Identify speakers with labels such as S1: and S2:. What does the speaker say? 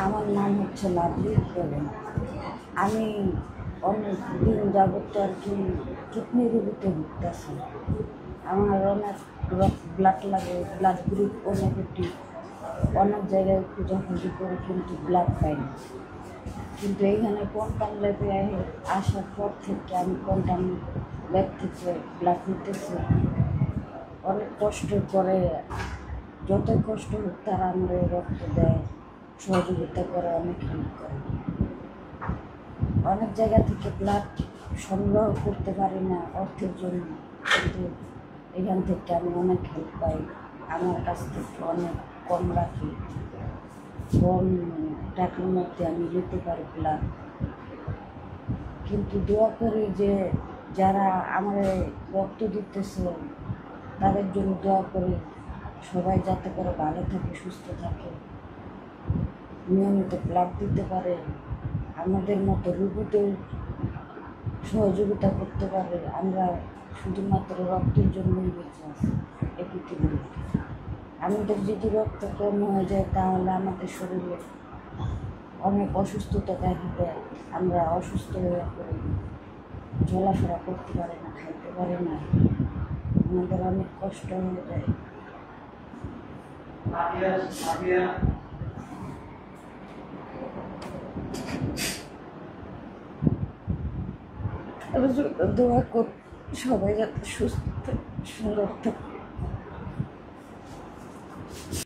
S1: আমার নাম হচ্ছে লাভলি বেগম। আমি অনেক দিন যাবত আর কি কিডনি রোগীতে ভুগতেছি। আমার অনেক ব্লাড লাগে, ব্লাড গ্রুপ ও নেগেটিভ। অনেক জায়গায় খোঁজাখুঁজি করে কিন্তু ব্লাড পাই না। কিন্তু এইখানে কোয়ান্টাম ল্যাবে আসার পর থেকে আমি কোয়ান্টাম ল্যাব থেকে ব্লাড নিতেছি। অনেক কষ্ট করে, যতই কষ্ট হোক তারা আমার রক্ত দেয়, সহযোগিতা করে, অনেক হেল্প করে। অনেক জায়গা থেকে ব্লাড সংগ্রহ করতে পারি না অর্থের জন্য, কিন্তু এখান থেকে আমি অনেক হেল্প পাই। আমার কাছ থেকে অনেক কম রাখি, কম টাকার মধ্যে আমি নিতে পারি ব্লাড। কিন্তু দোয়া করি যে যারা আমার রক্ত দিতেছে তাদের জন্য দোয়া করি, সবাই যাতে করে ভালো থাকে, সুস্থ থাকে, নিয়মিত ব্লাড দিতে পারে, আমাদের মতো রোগীদের সহযোগিতা করতে পারে। আমরা শুধুমাত্র রক্তের জন্যই বেঁচে আছি এই পৃথিবীতে। আমাদের যদি রক্ত কম হয়ে যায় তাহলে আমাদের শরীরে অনেক অসুস্থতা দেখা দেয়। আমরা অসুস্থ হয়ে পড়ি, চলাফেরা করতে পারি না, খাইতে পারি না, আমাদের অনেক কষ্ট হয়ে যায়। দোয়া কর সবাই যাতে সুস্থ সুন্দর থাকে।